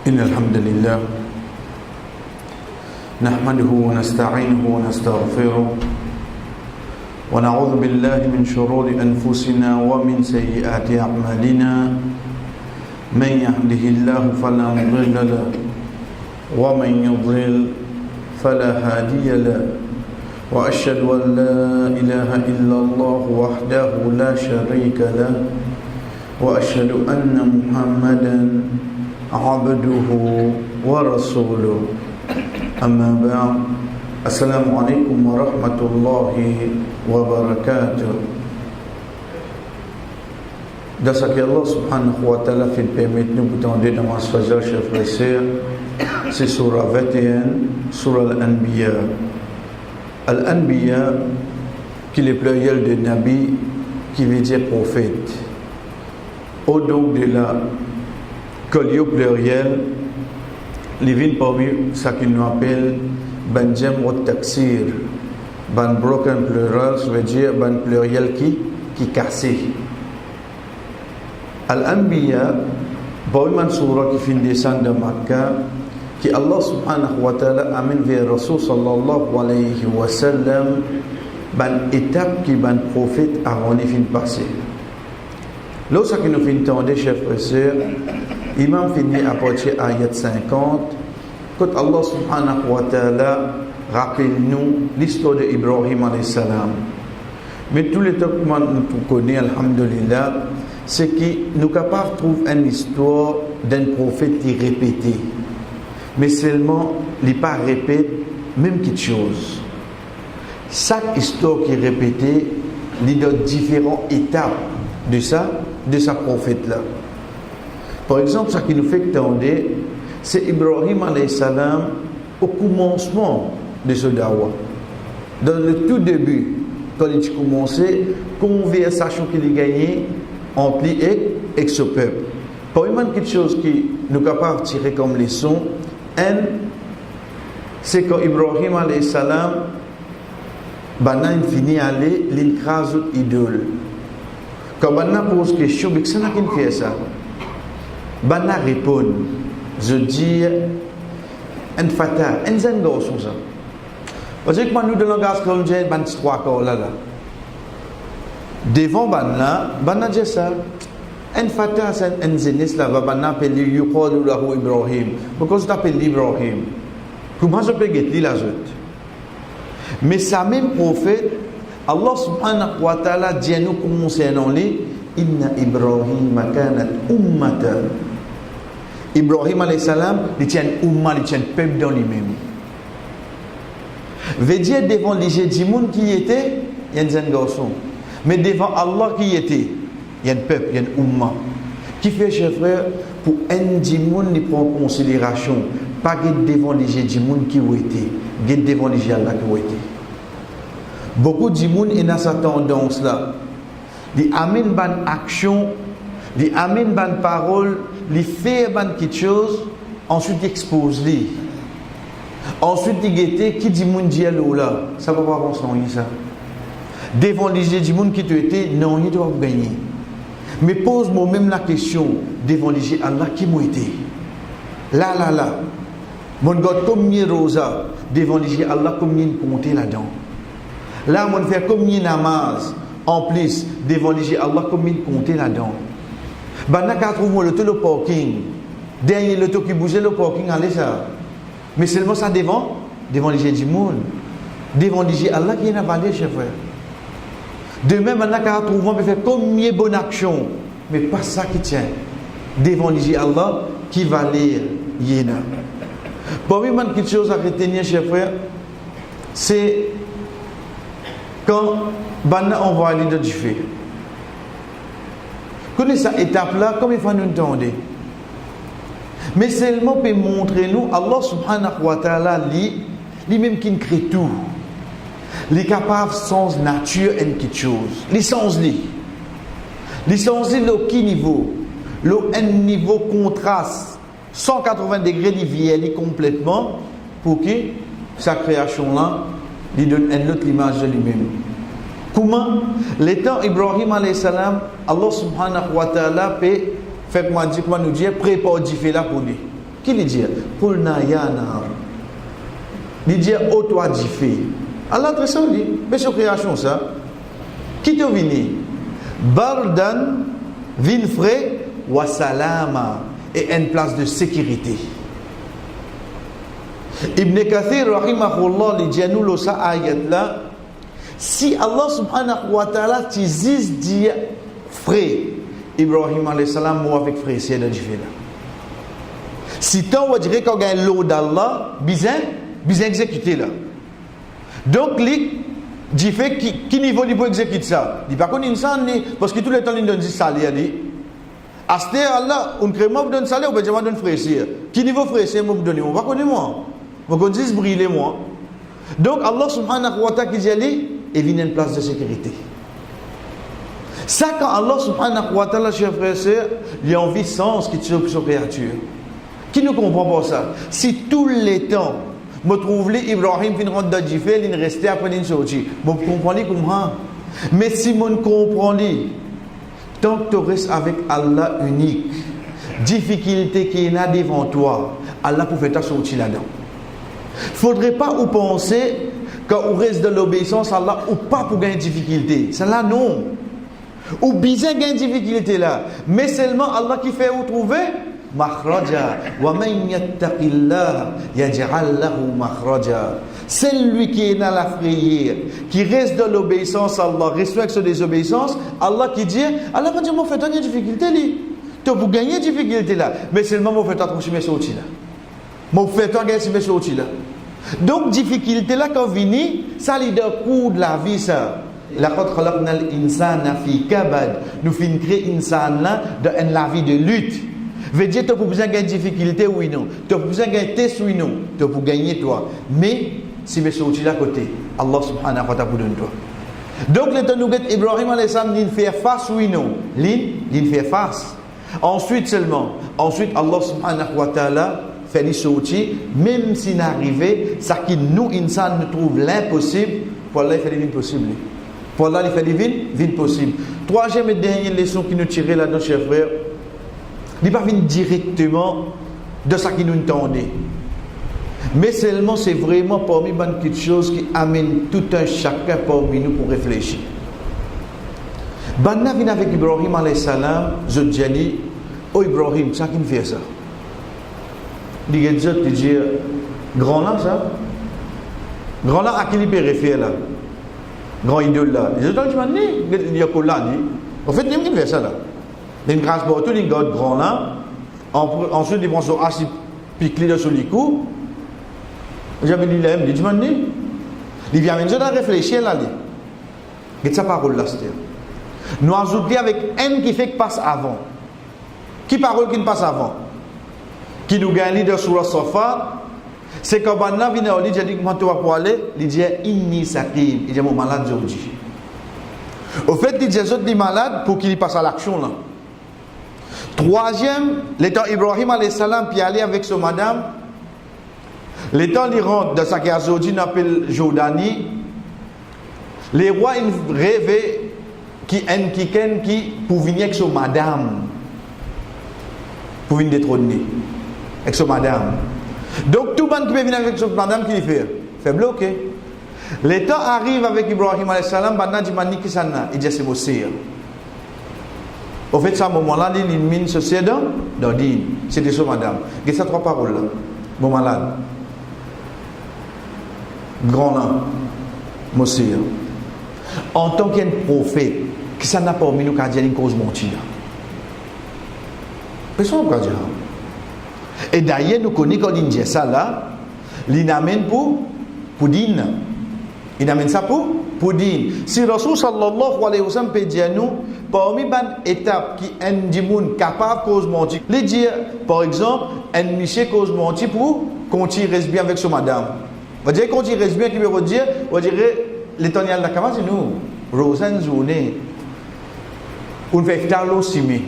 إن الحمد لله نحمده ونستعينه ونستغفره ونعوذ بالله من شرور أنفسنا ومن سيئات أعمالنا من يهده الله فلا مضل له ومن يضلل فلا هادي له وأشهد أن لا إله إلا الله وحده لا شريك له وأشهد أن محمدا عبده ورسوله أما بعد السلام عليكم ورحمة الله وبركاته. Dans ce qu'Allah subhanahu wa ta'ala fait permettre nous d'entendre dans ma frère, chers frères et sœurs, c'est surah 21, surah Al-Anbiya. Al-Anbiya, qui est le pluriel de Nabi, qui veut dire prophète. Au donc de la collier pluriel, les vignes parmi ce qu'ils nous appellent Banjem ou Taksir. Ban broken plural, ça veut dire ban pluriel qui cassé. Al-Anbiya, parmi une surah qui finit descendre de Makkah, qui Allah subhanahu wa ta'ala amène vers Rasul sallallahu alayhi wa sallam, ban étape qui ban prophète avant les fins passées. Lorsque nous finissons d'entendre, chers frères et sœurs, Imam finit à partir de l'ayat 50, quand Allah subhanahu wa ta'ala rappelle-nous l'histoire d'Ibrahim alayhi salam. Mais tous les temps que nous connaissons, alhamdulillah, c'est que nous sommes capables de trouver une histoire d'un prophète qui est répété. Mais seulement, il n'est pas répété même quelque chose. Chaque histoire qui est répétée, il y a différentes étapes de sa prophète-là. Par exemple, ce qui nous fait attendre, c'est Ibrahim alayhi salam au commencement de ce dawa. Dans le tout début, quand il a commencé, conversation qu'il a gagnée entre lui et ce peuple. Par exemple, quelque chose qui nous est capable de tirer comme leçon, c'est quand Ibrahim alayhi salam il finit à aller l'écrase idole. Quand on pose question, mais c'est là qu'il fait ça. Bana répond, je dis, un fatal, un zengo sur ça. Parce que nous de langage comme j'ai ban trois corps là. Devant Bana dit ça. Un fatal, c'est un zenis là, va Bana appeler Yuqalu lahu Ibrahim. Pourquoi tu t'appelles Ibrahim? Comment je peux guetter la zut? Mais ça même prophète, Allah subhanahu wa ta'ala dit à nous concernant lui, Inna Ibrahim kanat ummatan. Ibrahim alayhi salam, il tient umma, il tient peuple dans lui-même. Veut dire devant les gens qui étaient, il y a un garçon. Mais devant Allah qui était, il y a un peuple, il y a un umma. Qui fait, chers frères, pour un djimoun, il prend en considération, pas devant les djimoun qui ont été, devant les Allah qui ont été. Beaucoup de gens ont cette tendance-là. Ils amènent une action, ils amènent une parole, ils font quelque chose, ensuite ils exposent. Ensuite ils guettent qui dit moun dit là. Ça va pas avancer ça. Devant les gens qui ont été, non, ils doivent gagner. Mais pose-moi même la question devant les gens Allah qui m'ont été. Là. Mon God, combien rosa devant les gens Allah, combien compter là-dedans. Là, on fait combien namaz en plus devant les gens Allah, combien compter là-dedans. Bana qu'à trouver le parking. Dernier le qui bougeait le parking, allez ça. Mais seulement ça devant les gens du monde. Devant les gens Allah qui est avalé, chers frères. De même, on a qu'à trouver, on peut faire combien de bonnes actions. Mais pas ça qui tient. Devant les gens Allah qui va lire Yéna. Pour moi, quelque chose à retenir, chers frères, c'est quand on va aller dans du feu. Connaissez cette étape-là, comme il faut nous entendre. Mais seulement peut montrer nous, Allah subhanahu wa ta'ala, lui-même qui crée tout. Il est capable sans nature et quelque chose. Il sans lui. Il sans lui, au qui niveau? Un niveau contraste. 180 degrés, il vieillit complètement pour que sa création-là lui donne une autre image de lui-même. Comment? L'étant Ibrahim alayhi salam, Allah subhanahu wa ta'ala peut faire comment nous dire prépare du fait là pour lui. Qui lui dit? Qulna ya nar. Il dit, ô toi du feu. Allah très ça dit, mais c'est création ça. Qui te vini? Bardan, vin frais, wa salama, et une place de sécurité. Ibn Kathir, rahimahullah, il dit à nous, le sa ayat là, si Allah subhanahu wa ta'ala t'izis dit frais, Ibrahim alayhi salam mou avec frais, c'est de différent. Si tant on dirait qu'on gagne l'eau d'Allah, bien exécuter là. Donc, il fait qui niveau il peut exécuter ça? Il pas qu'on insan ni parce que tout le temps il donne salaire ni. Aste Allah, on crée moi donne salaire ou bien je donne fraîcheur. Qui niveau fraîcheur moi donner? On va connaître moi. On va dire briller moi. Donc Allah subhanahu wa ta'ala qui dit aller et vient une place de sécurité. Ça quand Allah subhanahu wa ta'ala chers frères et sœurs, il y a envie sens qui tire sur créature. Qui ne comprend pas ça? Si tous les temps me trouve les Ibrahim vient rentrer dans Jifel, il restait après une sortie. Bon, comprenez comment? Mais si mon comprenez, tant que tu restes avec Allah unique, difficulté qui est là devant toi, Allah peut faire ta sortie là-dedans. Faudrait pas ou penser quand on reste dans l'obéissance à Allah ou pas pour gagner difficulté. C'est là non. Ou bien gagner difficulté là, mais seulement Allah qui fait où trouver makhraja wa man yattaqillah yaj'al lahu makhraja. C'est lui qui est dans la prière, qui reste dans l'obéissance à Allah, respecte sa désobéissance, Allah qui dit Allah va dire moi fait gagner difficulté li. Tu pour gagner difficulté là, mais seulement moi fait attention mes sorties là. Moi fait gagner mes sorties là. Donc difficulté là quand vini, ça li de coup de la vie ça. Laqad khalaqnal insana fi kabad. Nous fin créer insan là dans la vie de lutte. Veut dire tu pour besoin gagner difficulté oui non. Tu pour besoin gagner test oui non. Tu pour gagner toi. Mais si mes sorties là côté, Allah subhanahu wa ta'ala pour donner toi. Donc le temps nous get Ibrahim alayhi salam il fait face oui non. Il fait face. Ensuite Allah subhanahu wa ta'ala fait les sorties même si n'arrivait ça qui nous insan nous trouve l'impossible pour Allah il fait l'impossible. Pour Allah il fait divine possible. Troisième et dernière leçon qui nous tire là-dedans chers frères, il pas vient directement de ça qui nous entendait. Mais seulement c'est vraiment parmi beaucoup de choses qui amènent tout un chacun parmi nous pour réfléchir. Banna vient avec Ibrahim alayhi salam, je dis oh Ibrahim, ça qui me fait ça. Il dit grand là ça. Grand là à qui il peut référer là. Grand idole là. Je dis il y a quoi là ni. En fait, il me fait ça là. Il grâce pour tout il garde grand là. Ensuite il prend son assis piqué sur les coups. J'avais dit il dit il vient maintenant à réfléchir là lui. Et sa parole là c'est. Nous ajoutons avec un qui fait que passe avant. Qui parole qui ne passe avant? Qui nous gagne de sur la sofa, c'est quand Banna vient au lit, il dit comment tu vas pour aller, il dit inni sakim, il dit mon malade aujourd'hui. Au fait, il dit les malade pour qu'il passe à l'action là. Troisième, l'étant Ibrahim alayhi salam puis aller avec son madame, l'étant il rentre dans sa qui aujourd'hui appelle Jordanie, les rois ils rêvaient qui pour venir avec son madame pour venir détrôner avec son madame. Donc tout le monde qui peut venir avec son madame qui fait bloquer. Le temps arrive avec Ibrahim alayhi salam, Banna dit mani qui sana, il dit c'est Mosir. Au fait, à ce moment-là, il mine ce sédan dans din, c'était son madame. Il y a trois paroles là. Mon malade. Grand là. Mosir. En tant qu'un prophète, qui ça n'a pas mis nous qu'à dire une cause mentir. Personne ne peut dire. Et d'ailleurs, nous connaissons quand il dit ça là, il amène pour din. Il amène ça pour din. Si Rasul sallallahu alayhi wa sallam peut dire nous, parmi les étapes qui un dimoun capable de cause mentir, les dire par exemple, un monsieur cause mentir pour qu'on il reste bien avec son madame. On va dire qu'on il reste bien, qui veut dire, on dirait l'éternel de la camarade, c'est nous, Rosen journée, on fait faire l'ossimé.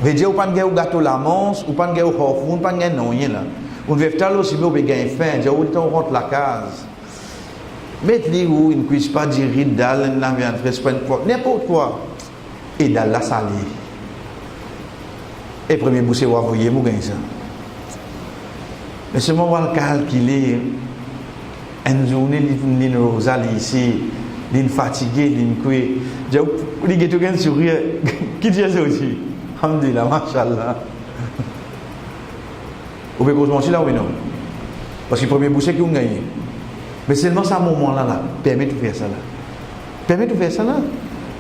Veut dire, on pas de gâteau la manche, on pas de gâteau au on pas de non rien là. On fait faire l'ossimé, on peut gagner faim, on rentre la case. Mettez-les où ils ne puissent pas dire dans la viande fraîche, n'importe quoi. Et dans la salée. Et premier boussé, vous voyez, vous gagnez ça. Mais seulement on va calculer une journée, une rosale ici, une fatiguée, une couille. Il y a tout un sourire. Qui dit ça aussi? Alhamdulillah, mashallah. Vous pouvez causer là ou non? Parce que le premier boucher qui a gagné. Mais seulement ce moment-là, permet de faire ça là. Permet de faire ça là.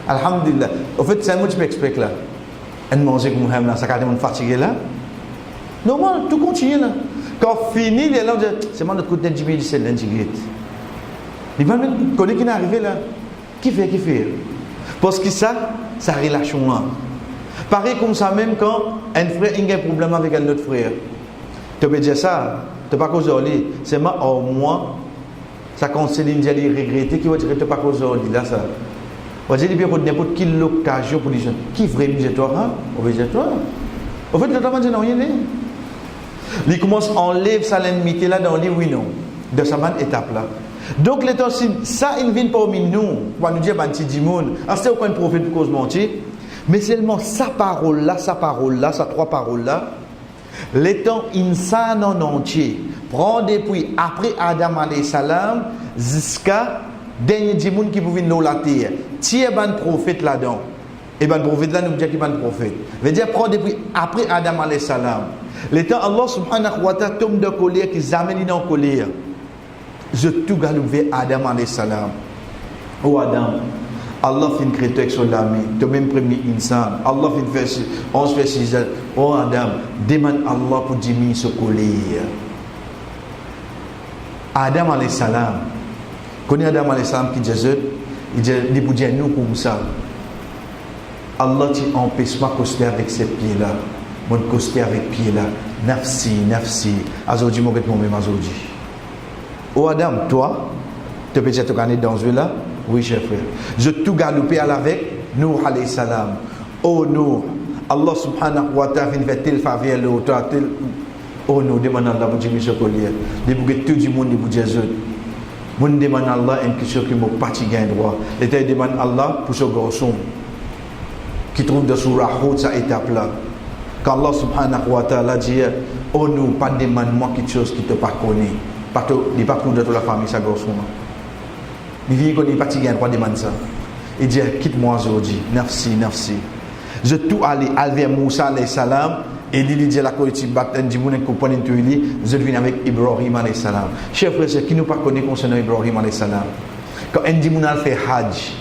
Alhamdulillah. En fait, c'est un mot que je m'explique là. Un manger comme moi, ça a été fatigué là. Normal, tout continue là. Quand fini, les gens disent, c'est moi notre côté de c'est l'intégrité. Les gens connaissent qui est arrivé là. Qui fait? Parce que ça relation là. Pareil comme ça même quand un frère a un problème avec un autre frère. Tu peux dire ça, tu n'as pas causé lui. C'est moi, au moins, ça conseille de regretter qui va dire que tu n'as pas causé lui. Là, ça. On va dire que n'importe quelle occasion pour les gens. Qui vraiment dit toi? On va dire toi. En fait, le temps de rien. Il commence à enlever sa limite là dans les oui non. De sa bonne étape là. Donc, les temps, ça, il vient parmi nous. On va nous dire, c'est aucun prophète pour cause mentir. Mais seulement sa parole là, ces trois paroles là, les temps insan en entier, prend depuis après Adam alayhi salam jusqu'à dernier djimoun qui pouvait nous la terre. Tiens ban prophète là-dedans. Et ban prophète là nous dit qu'il ban prophète. Veut dire prend depuis après Adam alayhi salam. Les temps Allah subhanahu wa ta'ala tombe de colère qui amène en colère. Je tout galou vers Adam alayhi salam. Oh Adam, Allah fait une critique sur l'ami, tu même premier insan. Allah fait une on se fait 6 ans. Oh Adam, demande Allah pour diminuer ce colère. Adam alayhi salam. Connais Adam alayhi salam qui dit il pour dire nous comme ça. Allah t'empêche pas de coster avec ses pieds là. Mon coster avec pieds là. Nafsi. Azodi mon même azodi. Oh Adam, toi, tu peux te gagner dans ce là? Oui, cher frère. Je tout galopé avec Nour alayhi salam. Oh Nour, Allah subhanahu wa ta'ala fait tel faveur l'autre. Oh Nour, demande Allah pour Jimmy Chocolier. De pour que tout le monde pour Jésus. Mon demande Allah une question qui m'a pas gagné droit. L'État demande Allah pour ce garçon qui trouve de sur la route cette étape là. Quand Allah subhanahu wa ta'ala dit oh Nour, pas demande moi quelque chose qui te pas connaît. Il n'est pas pour de toute la famille, ça garçon. Il vient qu'on n'est pas tigé, on demande ça. Il dit quitte-moi aujourd'hui, nafsi. Je tout allé vers Moussa alayhi salam et il dit la collective baptême du monde comprendre tout il je viens avec Ibrahim alayhi salam. Chers frères, qui nous pas connaît concernant Ibrahim alayhi salam. Quand un dit a fait hajj,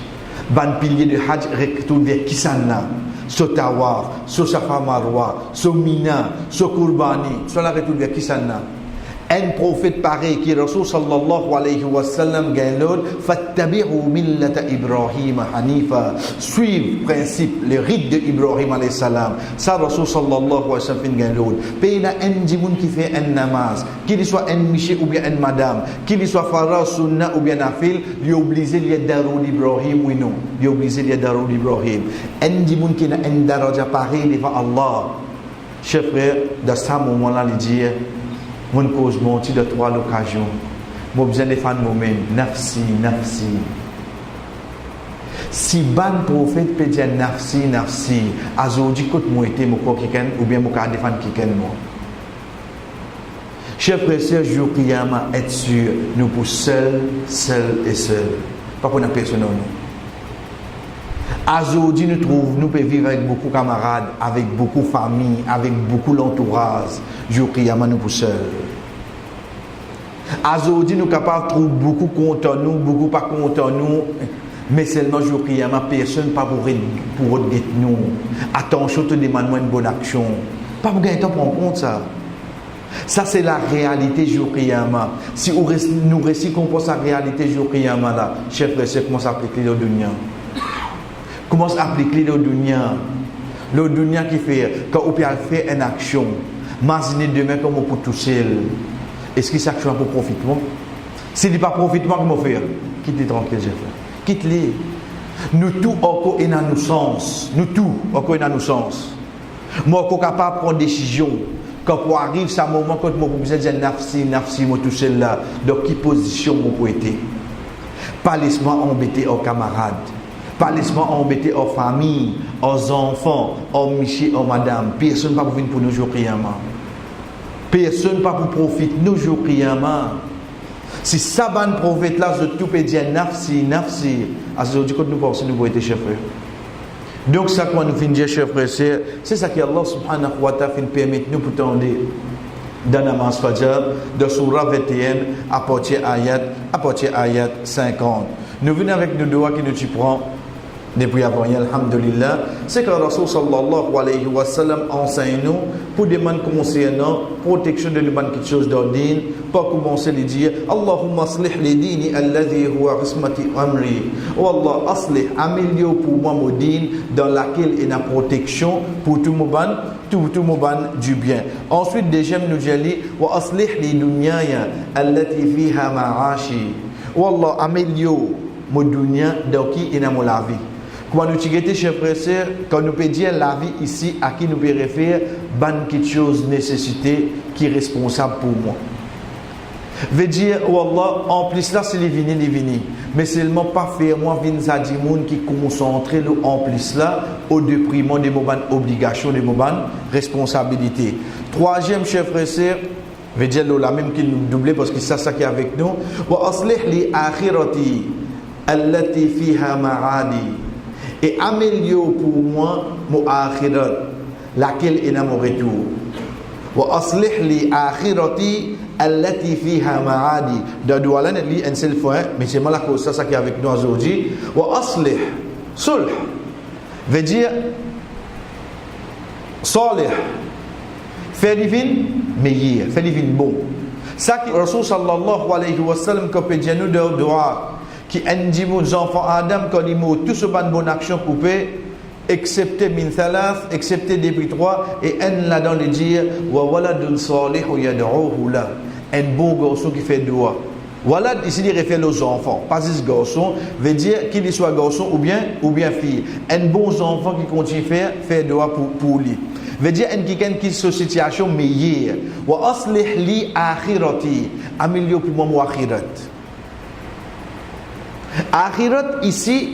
ban pilier de hajj retourne vers Kisana, so Tawaf, so Safa Marwa, so Mina, so Kurbani, so la retourne vers Kisana. Un prophète pareil qui Rasul sallallahu alayhi wa sallam gagne l'autre fattabi'u millata Ibrahim hanifa, suivre principe le rite de Ibrahim alayhi salam. Ça Rasul sallallahu alayhi wa sallam gagne l'autre. Pays là un djimoun qui fait un namaz, qu'il soit un miché ou bien un madame, qu'il soit farah sunna ou bien nafil, lui obligé lui darou Ibrahim ou non, lui obligé lui darou Ibrahim. Un djimoun qui a un daraja pareil devant Allah. Chers frères, dans ce moment-là, il dit mon cause monte de trois l'occasion. Mon besoin de faire moi-même. Nafsi. Si ban prophète peut dire nafsi. Azodi côté moi était mon corps quelqu'un ou bien mon cas défendre quelqu'un moi. Chers frères et sœurs, jour qiyamah être sûr nous pour seul. Pas pour une personne non. Azodi nous pouvons vivre avec beaucoup de camarades, avec beaucoup de familles, avec beaucoup d'entourage. Jour qiyamah nous pour seul. Azodi nous capables de trouver beaucoup contre nous, beaucoup pas contre nous. Mais seulement jour qiyamah, personne pas pour aider nous. Attention, te demande une bonne action. Pas pour gagner temps pour prendre compte ça. Ça c'est la réalité jour qiyamah. Si nous récitons pour sa réalité jour qiyamah là, chers frères, c'est comment ça applique le dunya. Commence à appliquer le dunya qui fait quand on peut faire une action imaginez demain comment on peut toucher est-ce que cette action pour profitement s'il n'est pas profitement comment faire quitte-les tranquille j'ai fait quitte-les nous tout encore est dans nos sens moi encore capable de prendre décision quand pour arrive ce moment quand moi besoin dire nafsi moi toucher là dans quelle position moi pour être pas laisse-moi embêter aux camarades. Pas laissement embêter aux familles, aux enfants, aux michis, aux madame. Personne ne va venir pour nous jours qiyamah. Personne pas pour profiter nous jour qiyamah. Si ça ban prophète là, je tout peut dire nafsi, nafsi. Aujourd'hui, quand nous pensons, nous pouvons être chers frères. Donc, ça, quand nous finissons, chers frères, c'est ça que Allah subhanahu wa ta'ala permet nous pour tendre dans la namaz Fajr, de Surah 21, à partir ayat 50. Nous venons avec nos doigts qui nous tu prends. Depuis avant, alhamdulillah, c'est que le Rasul sallallahu alayhi wa sallam enseigne nous pour demander concernant protection de l'humain quelque chose d'ordine, pas commencer à dire Allahumma aslih li dini alladhi huwa ismati amri. Oh Allah, aslih, améliore pour moi mon dîne dans laquelle il y a une protection pour tout le monde du bien. Ensuite, deuxième nous dit wa aslih li dunyaya allati fiha ma'ashi. Oh Allah, améliore mon dunya dans qui il y a mon la vie. Quand nous tirons, chers frères et sœurs, quand nous pouvons dire la vie ici, à qui nous pouvons référer, ban quelque chose, nécessité, qui est responsable pour moi. Veut dire, oh Allah, en plus là, c'est les vini. Mais seulement pas faire moi, vinza di moun qui concentre le en plus là, au déprimant des moments d'obligation, des moments de responsabilité. Troisième, chers frères et sœurs, veut dire la même qui nous double parce que c'est ça qui est avec nous. Wa aslih li akhirati allati fiha ma'adi. Et améliore pour moi mon akhirat, laquelle est dans mon retour. Wa aslih li akhirati allati fiha ma'adi. Da douala ne li un seul fois, mais c'est mal que ça qui est avec nous aujourd'hui. Wa aslih sulh veut dire salih, faire divine meilleur, faire divine bon. Ça qui Rasul sallallahu alayhi wa sallam que peut dire nous de droit qui dit aux enfants Adam quand ils m'ont tous une bonne action coupée excepté min thalath, excepté depuis trois, et un là dans le dire wa waladun salihu yad'uhu la, un bon garçon qui fait doigt. Walad ici il réfère aux enfants, pas ce garçon veut dire qu'il soit garçon ou bien fille, un bon enfant qui continue faire doigt pour lui. Veut dire un qui est situation meilleure. Wa aslih li akhirati, améliore pour moi mon akhirat. Akhirat ici,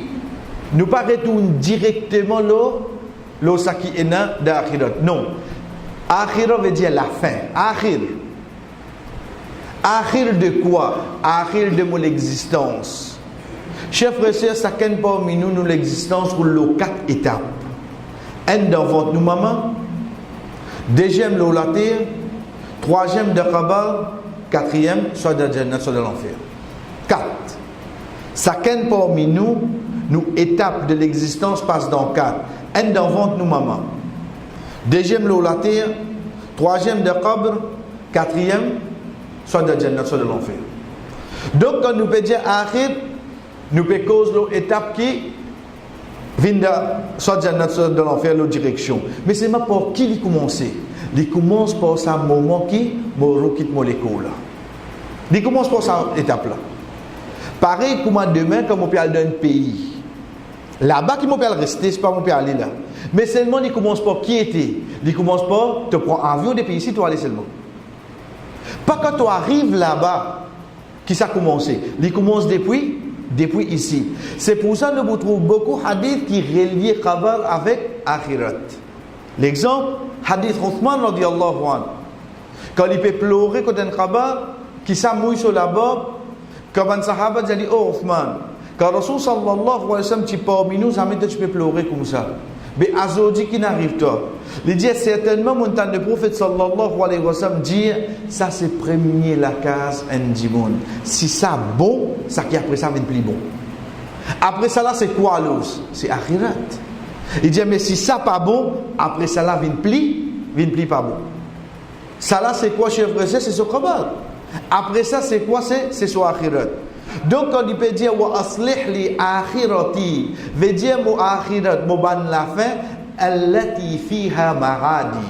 nous pas retourner directement là ça qui est dans d'akhirat. Non. Akhirat veut dire la fin. Akhir. Akhir de quoi? Akhir de mon existence. Chers frères et sœurs, chacun parmi nous l'existence pour les 4 étapes. Un dans votre nous maman, deuxième le la terre, troisième de Kabar, quatrième soit de Jannat, soit de l'enfer. 4. Chacun parmi nous étapes de l'existence passe dans 4. Un dans votre nous maman, deuxième le la terre, troisième de Kabar, quatrième soit de Jannat, soit de l'enfer. Donc quand nous pouvons dire Akhir, nous pouvons cause l'étape qui vient soit de Jannat, soit de l'enfer, l'autre direction. Mais c'est pas pour qui il commence. Il commence par ce moment qui quitte l'école. Il commence par cette étape-là. Pareil comme demain, quand on peut aller dans un pays. Là-bas, qui peut rester, ce n'est pas mon peut aller là. Mais seulement, il commence par qui était. Il commence par te prendre un avion des pays ici, tu vas aller seulement. Pas quand tu arrives là-bas, qui ça a commencé. Il commence depuis ici. C'est pour ça que nous trouvons beaucoup de hadiths qui relient Khabar avec Akhirat. L'exemple, hadith Uthman radiyallahu anhu. Quand il peut pleurer quand un Khabar qui s'amouille sur la barbe, quand un sahaba dit oh Uthman, quand Rasul sallallahu alayhi wa sallam tu parmi nous, ça tu peux pleurer comme ça. Mais aujourd'hui qui n'arrive pas. Il dit certainement mon temps de prophète sallallahu alayhi wa sallam dit ça c'est premier la case en dimon. Si ça bon, ça qui après ça vient plus bon. Après ça là c'est quoi l'os? C'est akhirat. Il dit mais si ça pas bon, après ça là vient plus pas bon. Ça là c'est quoi chef frère? C'est ce khabar. Après ça c'est quoi? C'est sur akhirat. Donc quand il peut dire wa aslih li akhirati, veut dire mon akhirat, mon ban la fin, allati fiha maradi.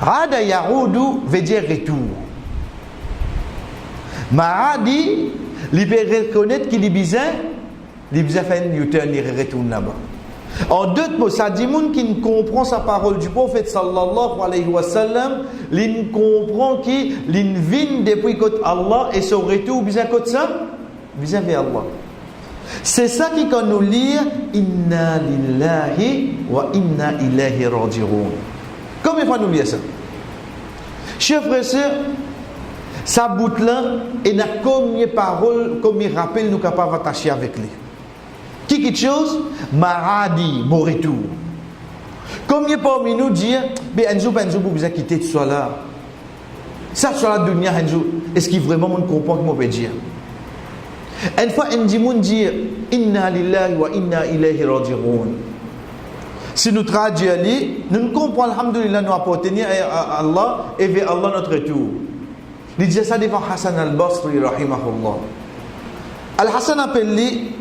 Rada yaoudu veut dire retour. Maradi, il peut reconnaître qu'il est bizarre, il peut faire un U-turn, il retourne là-bas. En d'autres mots, ça dit moun qui ne comprend sa parole du prophète sallallahu alayhi wa sallam, il ne comprend qu'il vient depuis côté Allah et son retour bien côté ça, bien vers Allah. C'est ça qui quand nous lire inna lillahi wa inna ilayhi raji'un. Combien de fois nous lire ça? Chers frères et sœurs, sa bout là, et n'a combien de paroles, combien de rappels nous capables d'attacher avec lui. Qui quelque chose? Maradi, mon retour. Combien parmi nous dire, mais un jour, vous vous quitter de ça là. Ça, sur la dunya, est-ce qu'il vraiment on comprend ce qu'on peut dire? Une fois, on dit, Inna lillahi wa inna ilayhi raji'un. Si nous traduisons, nous comprenons, alhamdulillah, nous appartenons à Allah et vers Allah notre retour. Il dit ça devant Hassan al-Basri, rahimahullah. Al-Hassan appelle lui,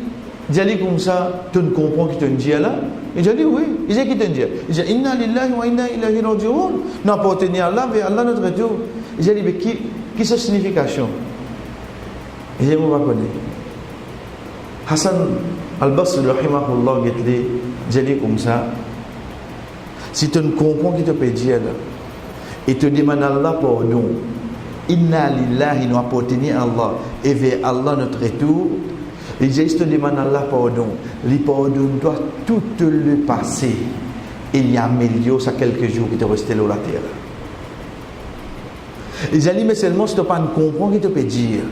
il dit comme ça, tu ne comprends qui te dit là? Il dit oui. Il dit qui te dit? Il dit Inna lillahi wa inna ilayhi raji'un. Nous appartenons à Allah vers Allah notre retour. Il dit mais qui est sa signification? Il dit on va connaître. Hassan al-Basri, rahimahullah, il dit comme ça. Si tu ne comprends qui te peut dire là, et te demande Allah pardon, Inna lillahi, nous appartenons à Allah et vers Allah notre retour. Il dit, si tu demandes Allah pardon, il pardonne-toi tout le passé et il y a amélioré ça quelques jours qui te resté là la terre. Il dit, mais seulement si tu ne comprends qui te peut dire.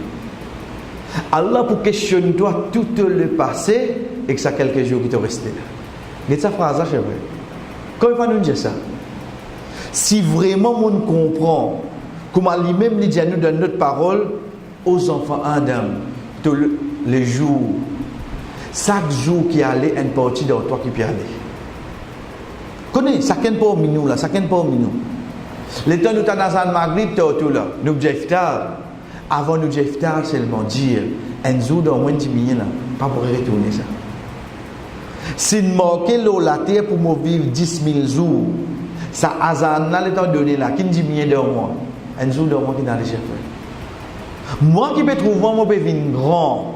Allah pour questionner toi tout le passé et que ça quelques jours qui te resté là. Mais cette phrase là, c'est vrai. Comment il va nous dire ça? Si vraiment on comprend comment lui-même dit à nous dans notre parole aux enfants Adam, tous les jours, chaque jour qui allait une partie de toi qui peut aller. Connais, chacun pas au minou là, chacun pas au minou. Les temps nous t'as dans un maghrib tout là, nous iftar. Avant nous iftar seulement dire un jour dans moins 10 minutes là, pas pour retourner ça. Si nous marquons la terre pour me vivre 10 000 jours, ça azan là le temps donné là, qui dit bien de moi. Un jour de moi qui est dans les chefs. Moi qui peux trouver, moi peux venir grand.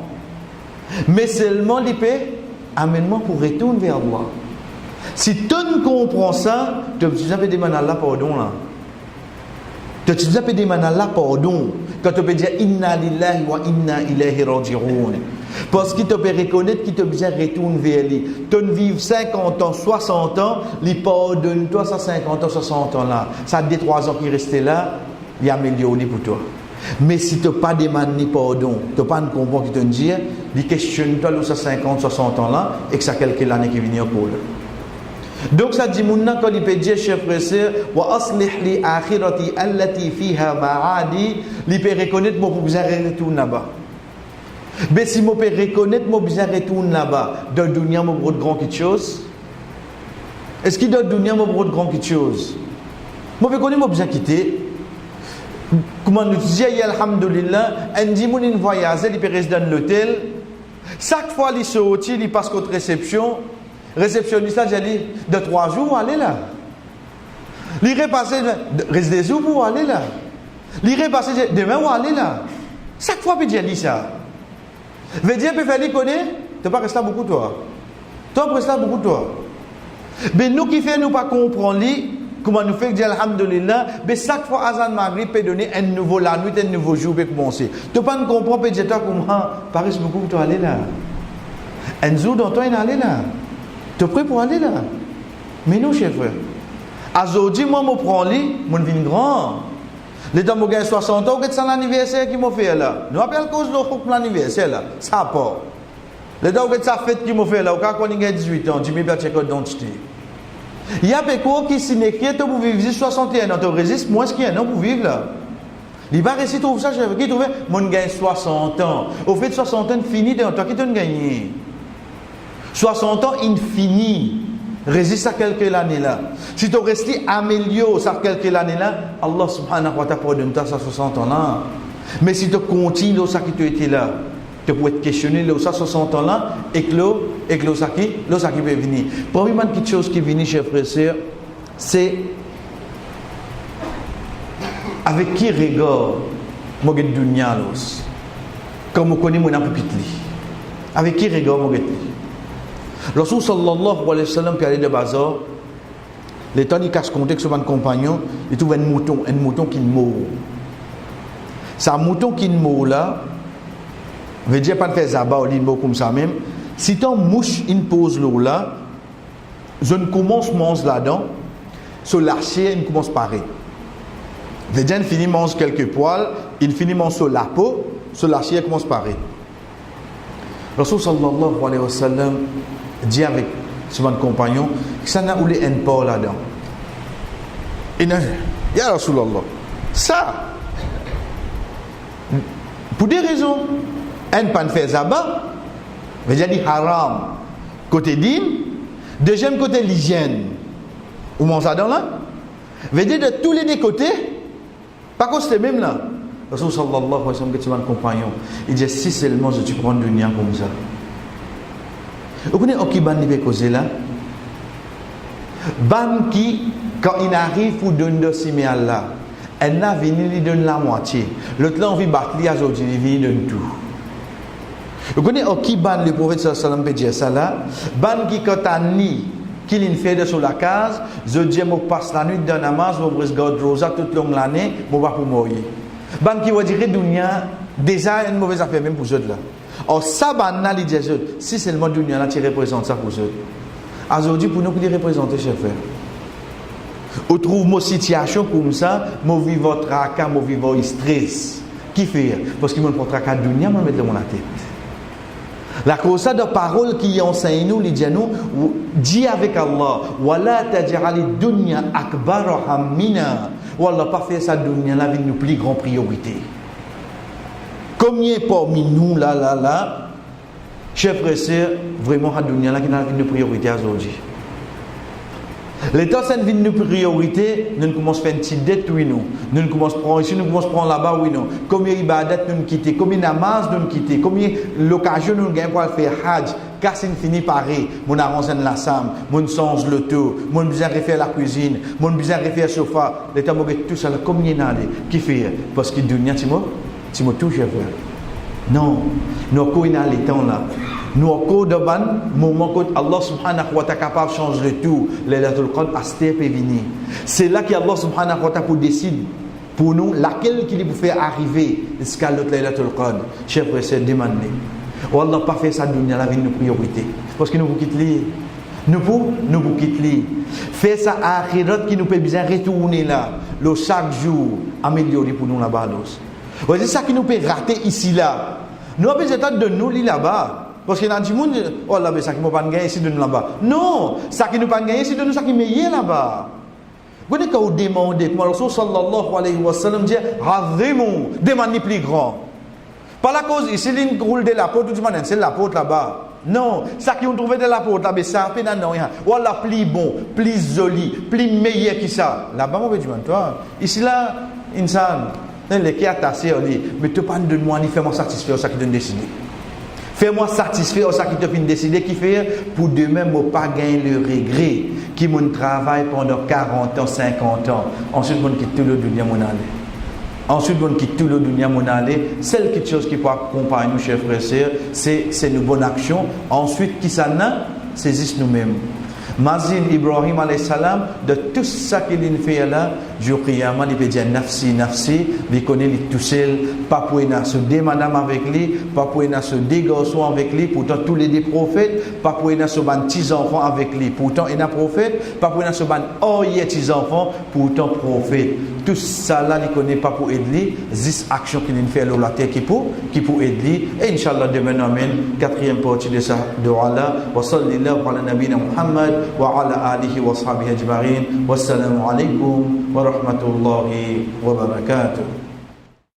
Mais seulement il peut amène-moi pour retourner vers Allah. Si tu ne comprends ça, tu peux demander à Allah pardon là. Tu peux demander à Allah pardon. Quand tu peux dire Inna lillahi wa inna ilayhi raji'un. Parce qu'il te peut reconnaître qu'il te besoin retourner vers lui. Tu ne vis 50 ans, 60 ans, il pardonne-toi ça 50 ans, 60 ans là. Ça des 3 ans qui restent là. Il y a amélioré pour toi. Mais si tu n'as pas demandé pardon, tu n'as pas de comprendre qui te dit, il questionne-toi sur 50, 60 ans là, et que ça quelques années qui viennent au cours. Donc ça dit, quand il peut dire, chers frères et sœurs, wa aslih li akhirati allati fiha ma'adi, il peut reconnaître mon besoin de retourner là-bas. Mais si mon peut reconnaître mon besoin de retourner là-bas, dans le dunya, mon besoin de grand quelque chose, est-ce qu'il dans le dunya, mon besoin de grand quelque chose? Moi, je connais mon besoin de quitter. Comment nous disons, alhamdulillah, un dimanche il voyage, il peut rester dans l'hôtel. Chaque fois qu'il sort, il passe contre réception. Réceptionniste, il dit, de 3 jours, allez là. Il repasse, reste des jours pour aller là. Il repasse, demain, on aller là. Chaque fois, il dit ça. Veut dire, il peut connaître, tu ne vas pas rester beaucoup toi. Tu vas rester beaucoup toi. Mais nous qui faisons, nous pas comprendre, comment nous fait dire alhamdulillah, mais chaque fois Azan Maghrib peut donner un nouveau la nuit, un nouveau jour peut commencer. Tu ne pas comprendre, peut dire comment Paris beaucoup pour toi aller là. Un jour dans toi il aller là. Tu es prêt pour aller là? Mais non, chef frère. Aujourd'hui, moi je prends lui, mon vin grand. Les temps où j'ai 60 ans, c'est l'anniversaire qui m'a fait là. Nous appelons cause de l'anniversaire là. Ça pas. Les temps où j'ai sa fête qui m'a fait là, quand on a 18 ans, tu m'as bien checké d'identité. Il y a des gens qui signent que pour vivre 61 ans, tu résistes moins qu'il y a un an pour vivre là. Il va réussir trouve ça, qui trouve mon gagne 60 ans. Au fait 60 ans fini dans toi qui t'en gagné. 60 ans infini. Résiste à quelques années là. Si tu restes amélioré ça quelques années là, Allah subhanahu wa ta'ala pardonne ta 60 ans là. Mais si tu continues ça qui tu étais là, tu peux être questionné là 60 ans là et que ça qui peut venir. Premièrement quelque chose qui vient chers frères et sœurs, c'est avec qui regard moi get dunya los. Comme on connaît mon apopitli. Avec qui regard moi get. Rasul sallallahu alayhi wa sallam qui allait de bazar, les temps il casse contexte sur un compagnon, il trouve un mouton qui meurt. C'est un mouton qui meurt là, veut dire pas de faire zabat ou l'immo comme ça même. Si ton mouche une pose l'eau là, je ne commence mange là-dedans, sur l'archer, il commence pareil. Les gens finissent manger quelques poils, ils finissent manger sur la peau, sur la chair commence par pareil. Rasul sallallahu alayhi wa sallam dit avec son compagnon que ça n'a oulé un porc là-dedans. Il a dit, ya Rasulallah, ça, pour des raisons, un pan fait zaba, mais j'ai dit haram, côté din, deuxième côté l'hygiène. Où mange ça dans là? Veut dire de tous les deux côtés, pas que c'est même là. Rasul sallallahu alayhi wa sallam, que tu vas un compagnon, il dit si seulement je tu prends le dunya comme ça. Vous connaissez qui ban ni causer là? Ban qui quand il arrive pour donner de simer Allah, elle n'a venu lui donne la moitié. L'autre là on vit battre lui aujourd'hui, il donne tout. Vous connaissez qui ban le prophète sallallahu alayhi wa sallam peut dire ça là? Ban qui quand t'as ni qu'il y fait de sur la case, je dis moi passe la nuit dans namaz, moi brise garde rosa toute longue l'année, moi va pour mourir. Ban qui va dire dunya déjà une mauvaise affaire même pour eux là. Or ça banna li dit si seulement dunya là tu représentes ça pour eux. Aujourd'hui pour nous qui représenter chef frère. On trouve une situation comme ça, moi vivre tracas, moi vivre stress. Qui fait parce qu'il me prend tracas dunya moi mettre dans la tête. La cause de parole qui enseigne nous, les dit nous, dit avec Allah, wala taj'ali dunya akbar hammina. Wallah pas faire ça dunya la vie nous plus grande priorité. Combien parmi nous là, chers frères et sœurs, vraiment la dunya là qui n'a vie de priorité aujourd'hui. L'état c'est une vie de priorité, nous commençons à faire une petite dette, oui, nous. Nous commençons à prendre ici, nous commençons à prendre là-bas, oui, non. Combien ibadat nous quitter, combien namaz nous quitter, combien l'occasion nous gagnons pour faire hajj, car c'est fini pareil. Mon arrange la sam, mon change le tout, mon besoin de refaire la cuisine, mon besoin de refaire le sofa. L'état mauvais tout ça, combien il y en a qui fait? Parce que dunya, tu m'as tout, frère. Non, nous avons les temps là. Nous avons des moments où Allah subhanahu wa ta'ala capable de changer le tout. Laylatul Qadr peut venir. C'est là qu'Allah subhanahu wa ta'ala décide pour nous laquelle qu'il peut faire arriver jusqu'à l'autre Laylatul Qadr. Chers frères, c'est demander. Allah pas fait ça dunya la vie de priorité. Parce que nous vous quittons. Nous vous quittons. Faire ça à akhirat qui nous peut bien retourner là. Le chaque jour améliorer pour nous là-bas. C'est ça qui nous peut rater ici là. Nous avons besoin de nous là-bas. Parce qu'il y a des gens qui disent, oh là, ça qui ne peut pas gagner ici de nous là-bas. Non, ça qui ne peut pas gagner ici de nous, ça qui est meilleur là-bas. Vous voyez quand vous demandez, comme Rasul sallallahu alayhi wa sallam dit, Razimou, demandez plus grand. Par la cause, ici, il roule de la porte, tout le monde, c'est la porte là-bas. Non, ça qui ont trouvé de la porte là-bas, ça a fait dans rien. Voilà, plus bon, plus joli, plus meilleur que ça. Là-bas, on veut dire, toi, ici là, insan, les qui a tassé, mais tu pas de moi, ni fais-moi satisfaire, ça qui donne décider. Fais-moi satisfaire ça qui te fait décider qui fait pour demain ne pas gagner le regret qui mon travail pendant 40 ans, 50 ans. Ensuite, mon quitte tout le dunya mon aller. Ensuite, mon quitte tout le dunya mon aller. Celle qui chose qui peut accompagner nous, chers frères et sœurs, c'est nos bonnes actions. Ensuite, qui ça n'a, saisissent nous-mêmes. Mazin Ibrahim alayhi salam de tout ça qu'il fait là, jour qiyamah il peut dire nafsi, il connaît les tout seul, pas pour se deux madame avec lui, pas pour se deux garçons avec lui, pourtant tous les deux prophètes, pas pour se ban petits enfants avec lui, pourtant il y a prophète, pas pour se ban petits enfants, pourtant prophète. Tout ça là il connaît pas pour aider, 10 actions qu'il fait là la terre qui pour aider et inchallah demain amen, quatrième partie de ça de Allah wa sallallahu ala nabina Muhammad وعلى آله وصحبه أجمعين والسلام عليكم ورحمة الله وبركاته.